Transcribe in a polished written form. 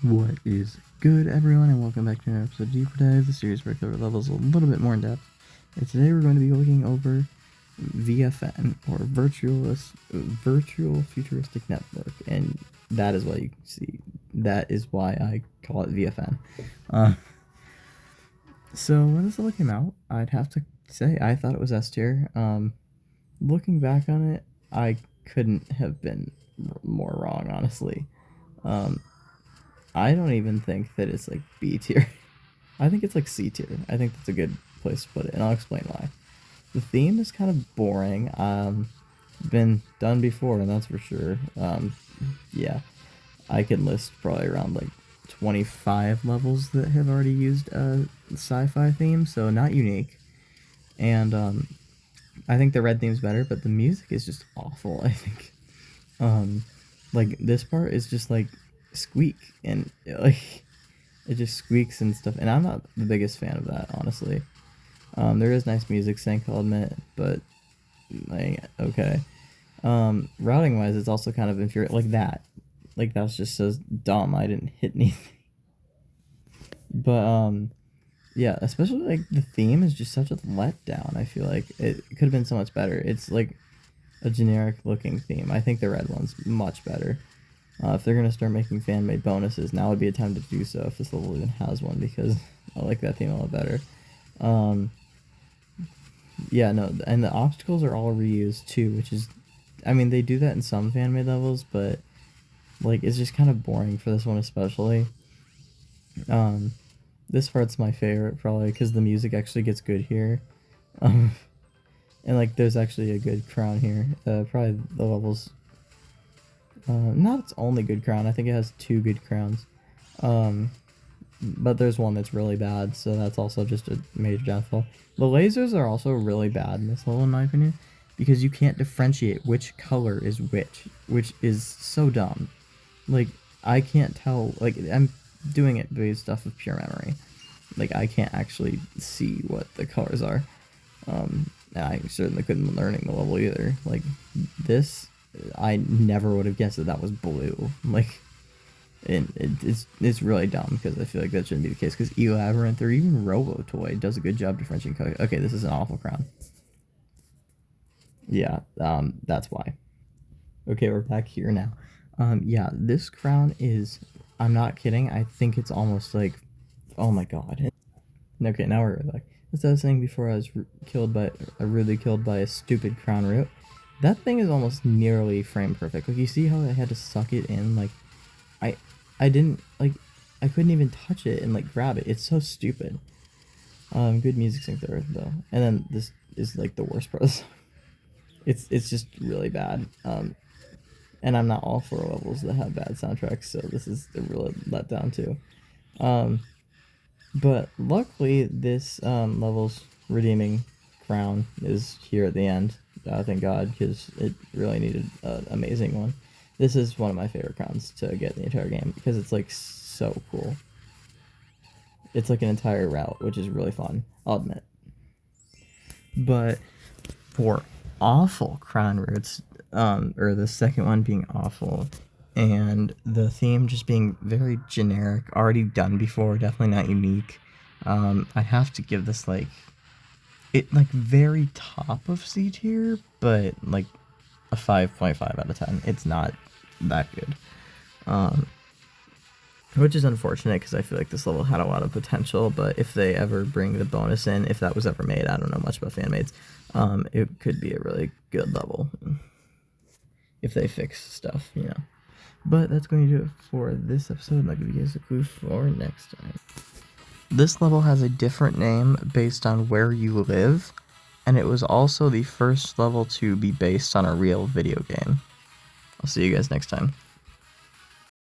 What is good, everyone, and welcome back to another episode of Deeper Dive, the series where I cover levels a little bit more in depth. And today we're going to be looking over VFN, or Virtual Futuristic Network, and that is why you can see, that is why I call it VFN. So when this level came out, I'd have to say I thought it was S tier. Looking back on it, I couldn't have been more wrong, honestly. I don't even think that it's like B tier. I think it's like C tier. I think that's a good place to put it, and I'll explain why. The theme is kind of boring. Been done before, and that's for sure. Yeah, I can list probably around like 25 levels that have already used a sci-fi theme, so not unique. And I think the red theme's better, but the music is just awful. I think. Like this part is just like squeak and like it just squeaks and stuff, and I'm not the biggest fan of that, honestly. There is nice music sync, I'll admit, but like okay. Routing wise, it's also kind of infuriating. Like that's just so dumb. I didn't hit anything. But yeah, especially like the theme is just such a letdown. I feel like it could have been so much better. It's like a generic looking theme. I think the red one's much better. If they're gonna start making fan made bonuses, now would be a time to do so if this level even has one, because I like that theme a lot better. Yeah, no, and the obstacles are all reused too, which is, I mean, they do that in some fan made levels, but like it's just kind of boring for this one especially. This part's my favorite probably because the music actually gets good here. And like there's actually a good crown here. Probably the levels. Not its only good crown. I think it has two good crowns. But there's one that's really bad, so that's also just a major downfall. The lasers are also really bad in this level, in my opinion, because you can't differentiate which color is which is so dumb. Like, I can't tell, like, I'm doing it based off of pure memory. Like, I can't actually see what the colors are. And I certainly couldn't learning the level either. Like, this, I never would have guessed that that was blue. Like, it's really dumb because I feel like that shouldn't be the case, because E-Labyrinth or even Robotoy does a good job differentiating color. Okay, this is an awful crown. Yeah, that's why. Okay, we're back here now. Yeah, this crown is, I'm not kidding, I think it's almost like, oh my god. Okay, now we're back. As I was saying before, I was rudely killed by a stupid crown root. That thing is almost nearly frame perfect. Like, you see how I had to suck it in? Like, I didn't, like, I couldn't even touch it and, like, grab it. It's so stupid. Good music sync there, though. And then this is, like, the worst part of the song. It's just really bad. And I'm not all for levels that have bad soundtracks, so this is a real letdown, too. But luckily, this level's redeeming crown is here at the end. Thank God, because it really needed an amazing one. This is one of my favorite crowns to get in the entire game, because it's like so cool. It's like an entire route, which is really fun, I'll admit. But for awful crown roots, or the second one being awful, and the theme just being very generic, already done before, definitely not unique, I have to give this like very top of C tier, but like a 5.5 out of 10. It's not that good. Which is unfortunate because I feel like this level had a lot of potential, but if they ever bring the bonus in, if that was ever made, I don't know much about fan maids, it could be a really good level if they fix stuff, you know. But that's going to do it for this episode, and I'll give you guys a clue for next time. This level has a different name based on where you live, and it was also the first level to be based on a real video game. I'll see you guys next time.